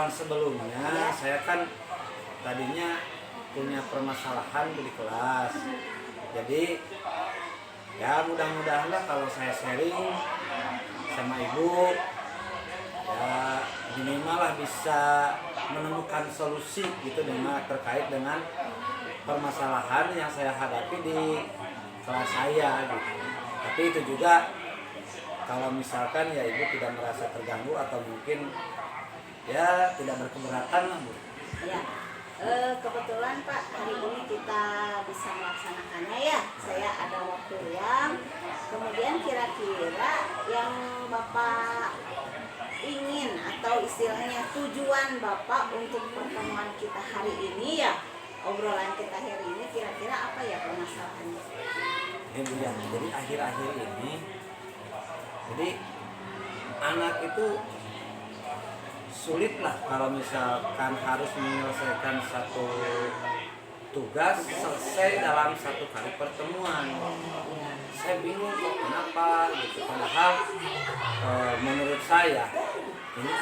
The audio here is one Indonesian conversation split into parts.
permasalahan sebelumnya, saya kan tadinya punya permasalahan di kelas. Jadi ya mudah-mudahan lah kalau saya sharing sama ibu, ya minimal lah bisa menemukan solusi gitu terkait dengan permasalahan yang saya hadapi di kelas saya gitu. Tapi itu juga kalau misalkan ya ibu tidak merasa terganggu atau mungkin ya tidak berkeberatan lah Bu. Ya, kebetulan Pak hari ini kita bisa melaksanakannya ya. Saya ada waktu luang. Kemudian kira-kira yang Bapak ingin atau istilahnya tujuan Bapak untuk pertemuan kita hari ini ya, obrolan kita hari ini kira-kira apa ya permasalahannya? Bu ya, jadi akhir-akhir ini jadi anak itu sulit lah kalau misalkan harus menyelesaikan satu tugas selesai dalam satu kali pertemuan. Saya bingung kok kenapa gitu, padahal menurut saya ini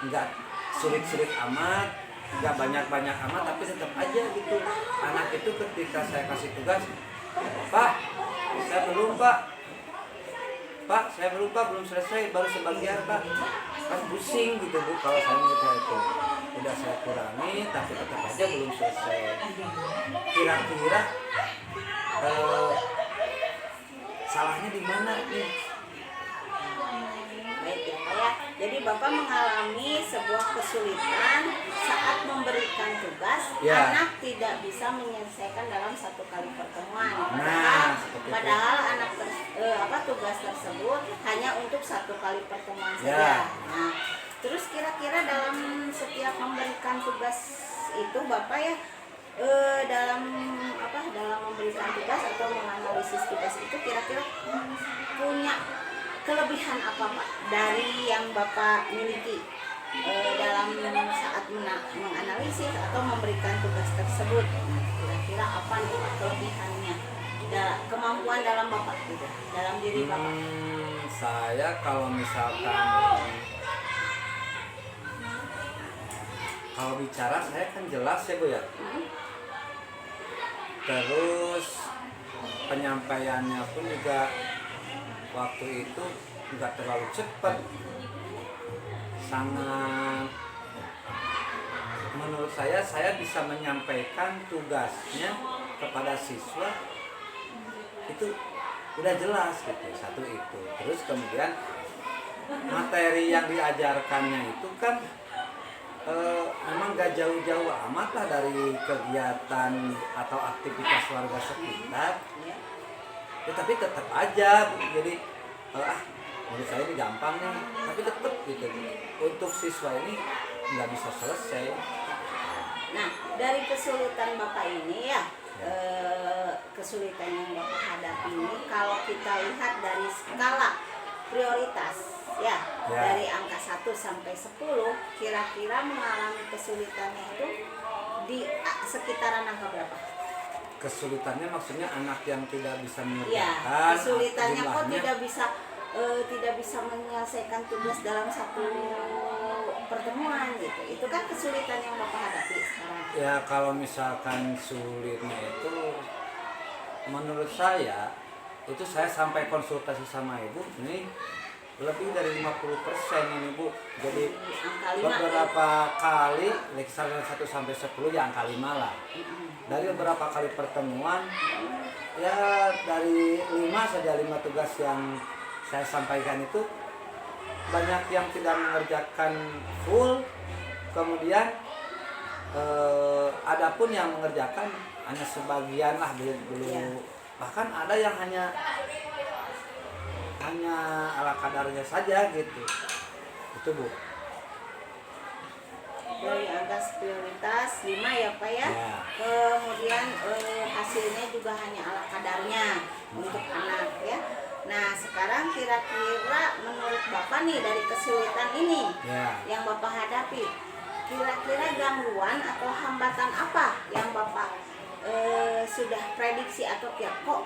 nggak sulit-sulit amat, nggak banyak-banyak amat, tapi tetap aja gitu anak itu ketika saya kasih tugas, Pak saya belum belum selesai, baru sebagian Pak, kan pusing gitu Bu kalau saya ngerjain itu. Udah saya kurangi tapi tetap aja belum selesai. Kira-kira salahnya di mana nih? Baik ya Pak ya. Jadi Bapak mengalami sebuah kesulitan saat memberikan tugas, Ya. anak tidak bisa menyelesaikan dalam satu kali pertemuan. Nah, seperti itu. Padahal tugas tersebut hanya untuk satu kali pertemuan Ya. saja. Nah, terus kira-kira dalam setiap memberikan tugas itu Bapak ya dalam memberikan tugas atau menganalisis tugas itu kira-kira punya kelebihan apa Pak dari yang Bapak miliki dalam saat menganalisis atau memberikan tugas tersebut? Nah, kira-kira apa nih Pak kelebihannya, kemampuan dalam Bapak gitu, dalam diri Bapak? Saya kalau misalkan kalau bicara saya kan jelas ya Bu ya. Terus penyampaiannya pun juga waktu itu nggak terlalu cepat, sangat menurut saya bisa menyampaikan tugasnya kepada siswa itu udah jelas gitu, satu itu. Terus kemudian materi yang diajarkannya itu kan memang gak jauh-jauh amat lah dari kegiatan atau aktivitas warga sekitar ya, tapi tetap aja jadi menurut saya ini gampang nih, tapi tetap gitu untuk siswa ini nggak bisa selesai. Nah, dari kesulitan Bapak ini ya, kesulitan yang Bapak hadapi ini kalau kita lihat dari skala prioritas ya, dari angka 1 sampai 10 kira-kira mengalami kesulitannya itu di sekitaran angka berapa? Kesulitannya maksudnya anak yang tidak bisa Ya, mengerjakan kesulitannya kok jumlahnya. tidak bisa menyelesaikan tugas dalam satu pertemuan gitu. Itu kan kesulitan yang Bapak hadapi sekarang. Ya kalau misalkan sulitnya itu menurut saya itu saya sampai konsultasi sama ibu ini lebih dari 50% ini Bu. Jadi Angka 5 beberapa kali misalnya 1 sampai 10 ya angka 5 lah. Dari beberapa kali pertemuan ya dari 5 saja 5 tugas yang saya sampaikan itu banyak yang tidak mengerjakan full, kemudian adapun yang mengerjakan hanya sebagian lah dulu. Bahkan ada yang hanya ala kadarnya saja gitu. Itu Bu. dari angka prioritas 5 ya Pak ya. Kemudian hasilnya juga hanya ala kadarnya untuk anak ya. Nah sekarang kira-kira menurut Bapak nih dari kesulitan ini yang Bapak hadapi, kira-kira gangguan atau hambatan apa yang Bapak sudah prediksi atau kok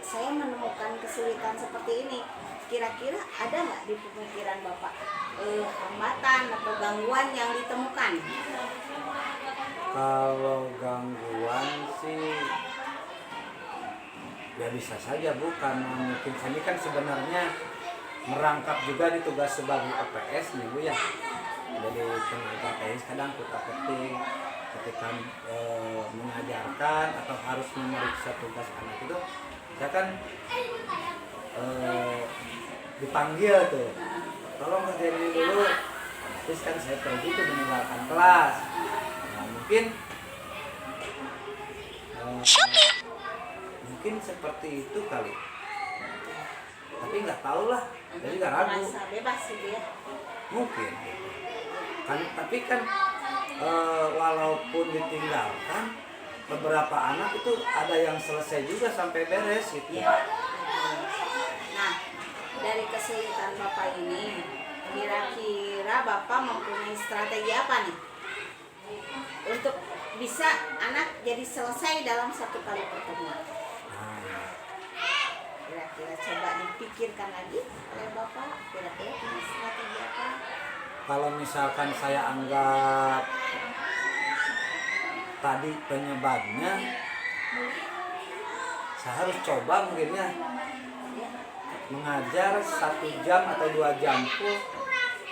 saya menemukan kesulitan seperti ini? kira-kira ada nggak di pemikiran Bapak hambatan atau gangguan yang ditemukan? Kalau gangguan sih ya bisa saja Bu, karena mungkin ini kan sebenarnya merangkap juga di tugas sebagai OPS nih Bu ya. Jadi tenaga teknis kadang kutak-ketik ketika mengajarkan atau harus memeriksa tugas anak itu, saya kan dipanggil tuh, tolong kerjain ini dulu. Terus kan saya pergi tuh meninggalkan kelas. Nah, mungkin seperti itu kali, tapi nggak tahu lah, jadi nggak ragu. Merasa bebas gitu ya. Mungkin kan, tapi kan walaupun ditinggalkan, beberapa anak itu ada yang selesai juga sampai beres gitu. Ya. Nah, dari kesulitan Bapak ini, kira-kira Bapak mempunyai strategi apa nih untuk bisa anak jadi selesai dalam satu kali pertemuan? Nah, Kira-kira coba dipikirkan lagi oleh Bapak, kira-kira punya strategi apa? kalau misalkan saya anggap tadi penyebabnya, saya harus coba mungkin ya mengajar 1 jam atau 2 jam pun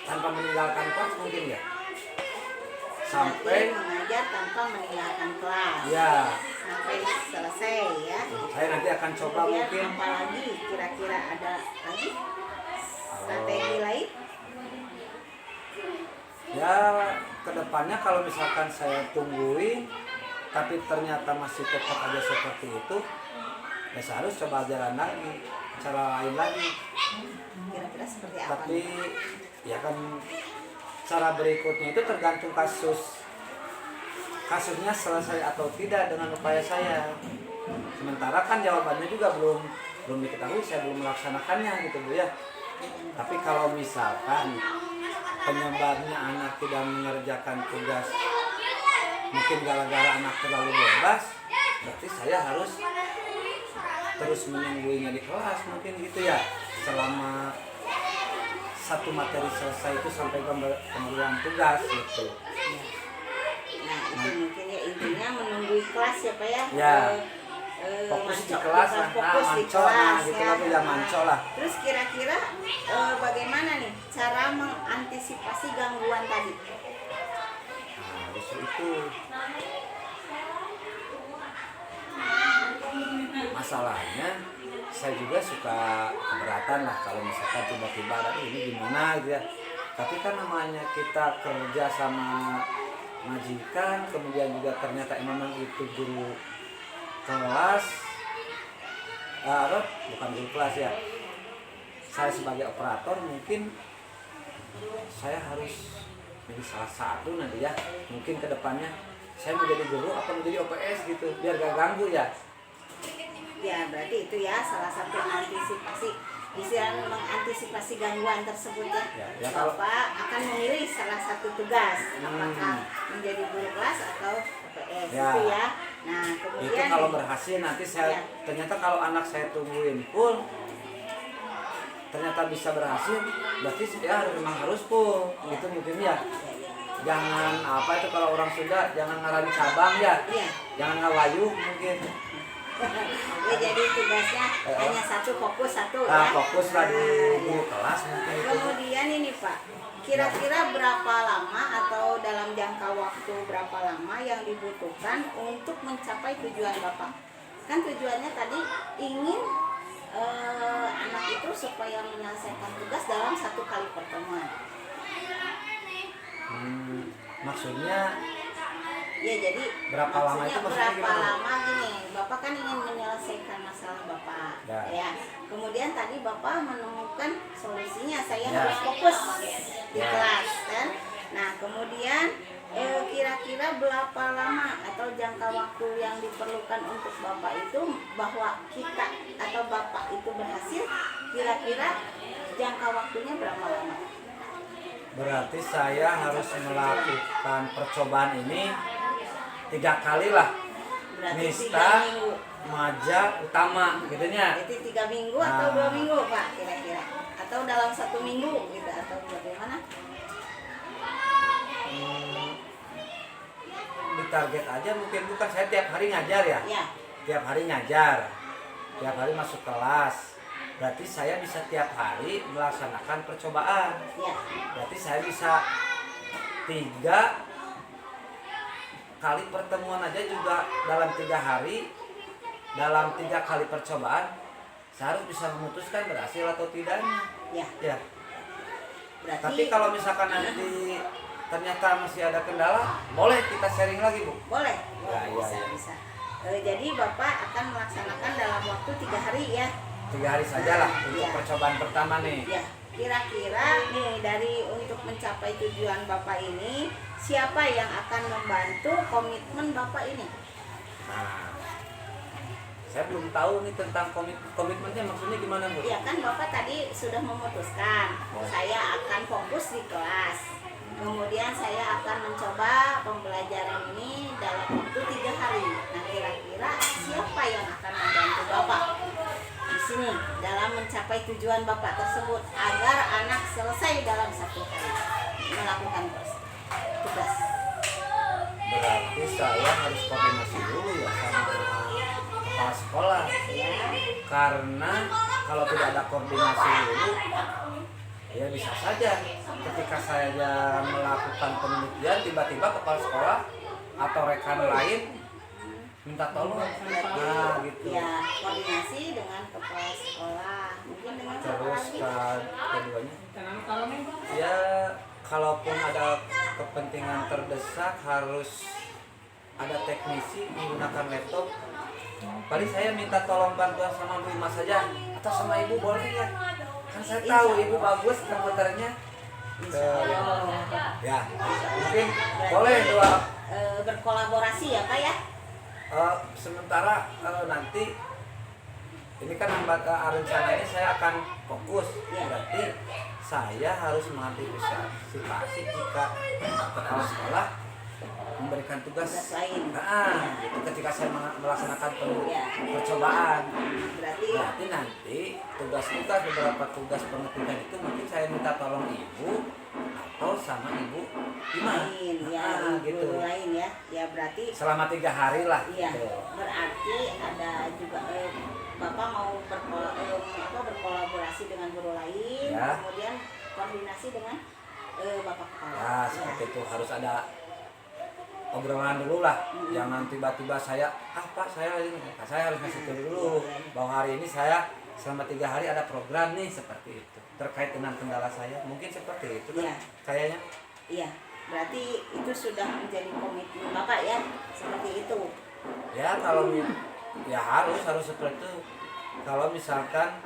tanpa meninggalkan kelas mungkin ya, sampai mengajar tanpa meninggalkan kelas ya sampai selesai ya. saya nanti akan coba. Kemudian mungkin apa lagi? Kira-kira ada lagi strategi lain? ya kedepannya kalau misalkan saya tungguin tapi ternyata masih tetap aja seperti itu, ya saya harus coba jalan lagi, cara lain lagi. Kira-kira seperti apa? Tapi ya kan cara berikutnya itu tergantung kasusnya selesai atau tidak dengan upaya saya. Sementara kan jawabannya juga belum diketahui, saya belum melaksanakannya gitu Bu ya. Tapi kalau misalkan penyebabnya anak tidak mengerjakan tugas mungkin gara-gara anak terlalu bebas, berarti saya harus terus menungguinya di kelas mungkin gitu ya, selama satu materi selesai itu sampai pemberian tugas gitu. Nah, itu mungkin ya intinya menunggu kelas ya Pak ya. Ya. Fokus di kelas lah, fokus di mancol kelas gitu ya. lah, ya mancol lah. Terus kira-kira bagaimana nih cara mengantisipasi gangguan tadi? Nah, justru itu masalahnya, saya juga suka keberatan lah kalau misalkan tiba-tiba ada ini gimana gitu ya. Tapi kan namanya kita kerja sama majikan, kemudian juga ternyata memang itu guru kelas, bukan guru kelas ya. Saya sebagai operator mungkin saya harus jadi salah satu nanti ya. Mungkin kedepannya saya mau jadi guru apa menjadi OPS gitu, biar gak ganggu ya. Ya berarti itu ya salah satu antisipasi, bisa mengantisipasi gangguan tersebut ya. Ya, kalau Bapak akan memilih salah satu tugas, apakah menjadi guru kelas atau OPS Ya. itu ya. Nah kemudian itu kalau berhasil nanti saya Ya. ternyata kalau anak saya tungguin full ternyata bisa berhasil, berarti ya memang harus full gitu mungkin ya. Jangan apa itu kalau orang Sunda, jangan ngarani cabang ya, Iya. jangan ngawayuh mungkin. Ya jadi tugasnya hanya satu, fokus satu Nah, ya. fokus lah di ya. kelas mungkin itu. Kemudian ini Pak, kira-kira berapa lama atau dalam jangka waktu berapa lama yang dibutuhkan untuk mencapai tujuan Bapak? Kan tujuannya tadi ingin anak itu supaya menyelesaikan tugas dalam satu kali pertemuan. Maksudnya Ya jadi berapa lama itu maksudnya berapa gimana? lama gini, Bapak kan ingin menyelesaikan masalah Bapak Ya. Kemudian tadi Bapak menemukan solusinya, saya Ya. harus fokus di Ya. kelas kan. Nah kemudian kira-kira berapa lama atau jangka waktu yang diperlukan untuk Bapak itu bahwa kita atau Bapak itu berhasil, kira-kira jangka waktunya berapa lama? Berarti saya harus melakukan percobaan ini 3 kali lah. Berarti Nista, 3 minggu. Maja, Utama gitu nya. Berarti 3 minggu atau Nah. 2 minggu Pak kira-kira? atau dalam 1 minggu gitu atau bagaimana? Ditarget aja mungkin, bukan saya tiap hari ngajar ya. Ya. Tiap hari ngajar, tiap hari masuk kelas, berarti saya bisa tiap hari melaksanakan percobaan. Ya. Berarti saya bisa 3 kali pertemuan aja juga dalam 3 hari, dalam 3 kali percobaan saya harus bisa memutuskan berhasil atau tidaknya. Ya. Berarti, tapi Berarti kalau misalkan nanti ternyata masih ada kendala, boleh kita sharing lagi, Bu? boleh. Ya, bisa, ya. bisa. Jadi Bapak akan melaksanakan dalam waktu 3 hari ya. 3 hari sajalah untuk Ya. percobaan pertama nih. Ya. Kira-kira nih dari untuk mencapai tujuan Bapak ini, siapa yang akan membantu komitmen Bapak ini? Nah, saya belum tahu nih tentang komitmennya, maksudnya gimana, Bu? Ya kan Bapak tadi sudah memutuskan, saya akan fokus di kelas. Kemudian saya akan mencoba pembelajaran ini dalam waktu 3 hari. Nah, kira-kira siapa yang akan membantu Bapak di sini dalam mencapai tujuan Bapak tersebut agar anak selesai dalam 1 hari melakukan tugas? Berarti saya harus koordinasi dulu ya sama kepala sekolah. Ya. Karena kalau tidak ada koordinasi dulu, ya bisa saja ketika saya melakukan penelitian tiba-tiba kepala sekolah atau rekan lain minta tolong. Nah, gitu. Ya, koordinasi dengan kepala sekolah, mungkin dengan siapa Terus lagi? keduanya, ya kalaupun ada kepentingan terdesak harus ada teknisi menggunakan laptop, paling saya minta tolong bantuan sama Bu Ima saja atau sama Ibu boleh ya? Kan saya tahu Ibu bagus komputernya. Ya, mungkin boleh dua. Berkolaborasi ya Pak ya? Sementara nanti ini kan rencananya saya akan fokus, Ya. berarti saya harus mengantisipasi jika kepala sekolah memberikan tugas lain. Nah, gitu, ketika saya melaksanakan Ya. percobaan. Berarti Berarti nanti tugas-tugas beberapa tugas pengetikan itu mungkin saya minta tolong Ibu atau sama Ibu Ima. lain ya, Nah, gitu. guru lain ya. Ya berarti Selama 3 hari lah. iya. Gitu. Berarti ada juga Bapak mau berkolaborasi dengan guru lain, Ya. kemudian koordinasi dengan Bapak kepala. Ya, seperti itu harus ada obrolan dulu lah. Jangan tiba-tiba saya Pak saya ini, saya harus ngasih tahu dulu bahwa hari ini saya selama 3 hari ada program nih, seperti itu terkait dengan kendala saya, mungkin seperti itu kan. Iya. Kayaknya Iya, berarti itu sudah menjadi komitmen Bapak ya, seperti itu. ya kalau ya harus seperti itu. Kalau misalkan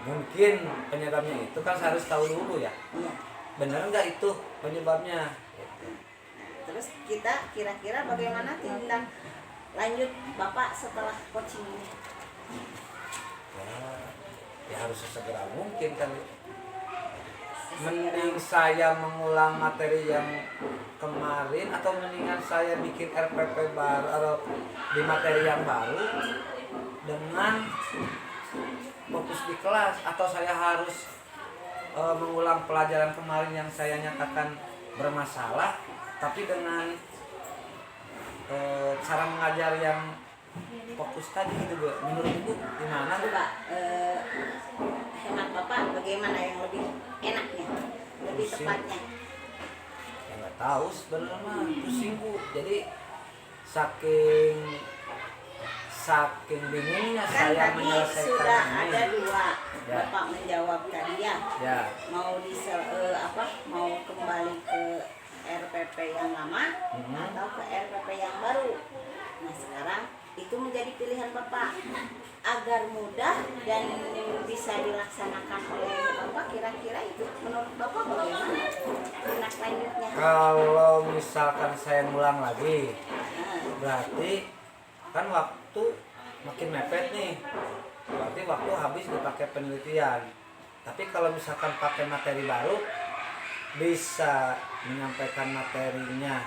mungkin penyebabnya itu kan saya harus tahu dulu ya, Iya. benar nggak itu penyebabnya. Terus kita kira-kira bagaimana tindak lanjut Bapak setelah coaching ini? Ya harus sesegera mungkin kan. Mending saya mengulang materi yang kemarin atau mendingan saya bikin RPP baru atau di materi yang baru dengan fokus di kelas, atau saya harus mengulang pelajaran kemarin yang saya nyatakan bermasalah tapi dengan cara mengajar yang fokus tadi gitu Bu. Menurut Ibu gimana Bu? Coba hemat Bapak bagaimana yang lebih enaknya, lebih Pusing. tepatnya? Ya nggak tahu sebenarnya mah, pusing Bu. Jadi saking bingungnya Kan saya tadi menyelesaikan sudah ini. ada 2 Ya. Bapak menjawab tadi ya. Ya, Mau mau kembali ke RPP yang lama atau ke RPP yang baru. Nah, sekarang itu menjadi pilihan Bapak agar mudah dan bisa dilaksanakan oleh Bapak. Kira-kira itu menurut Bapak bagaimana tindak lanjutnya? kalau misalkan saya ngulang lagi, Nah, berarti kan waktu makin mepet nih. Berarti waktu habis dipakai penelitian. Tapi kalau misalkan pakai materi baru, bisa menyampaikan materinya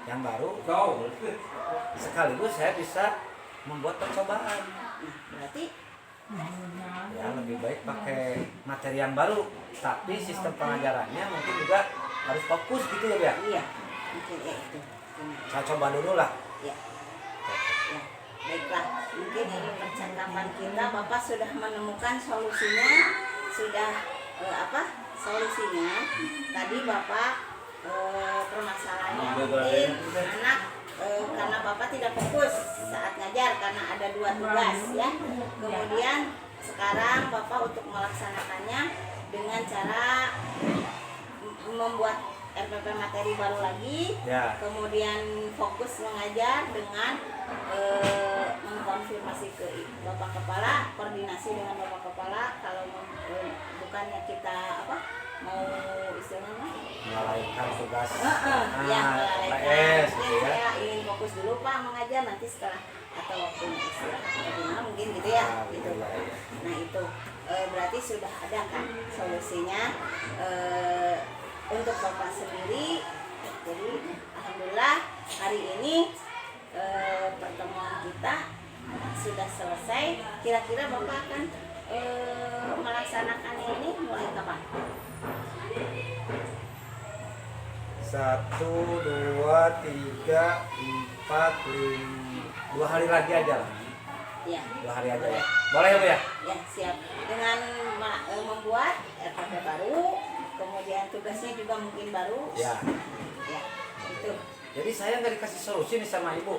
yang baru. Sekaligus saya bisa membuat percobaan. berarti Ya lebih baik pakai materi yang baru, tapi sistem pengajarannya mungkin juga harus fokus gitu ya, Bu, ya. Iya, mungkin ya itu. Saya coba dulu lah. Ya, ya. Baiklah, mungkin ini percakapan kita Bapak sudah menemukan solusinya, sudah solusinya. Tadi Bapak permasalahannya mungkin anak karena Bapak tidak fokus saat ngajar karena ada 2 tugas ya. Kemudian sekarang Bapak untuk melaksanakannya dengan cara membuat RPP materi baru lagi, Ya. kemudian fokus mengajar dengan mengkonfirmasi ke Bapak Kepala, koordinasi dengan Bapak Kepala kalau bukannya kita mau istilahnya Melalaikan tugas ya melalaikan. PS Mungkin gitu ya. saya ingin fokus dulu Pak mengajar, nanti setelah atau waktunya istirahat atau gimana mungkin gitu ya gitu. Nah itu berarti sudah ada kan solusinya untuk Bapak sendiri. Jadi alhamdulillah hari ini pertemuan kita sudah selesai. Kira-kira Bapak akan melaksanakannya ini mulai kapan? 1, 2, 3, 4, 5 2 hari lagi aja lah. Ya. 2 hari aja ya. Boleh ya, Bu ya? Ya siap. Dengan membuat RPP baru, kemudian tugasnya juga mungkin baru. Ya. Ya, itu. Jadi saya nggak dikasih solusi nih sama Ibu.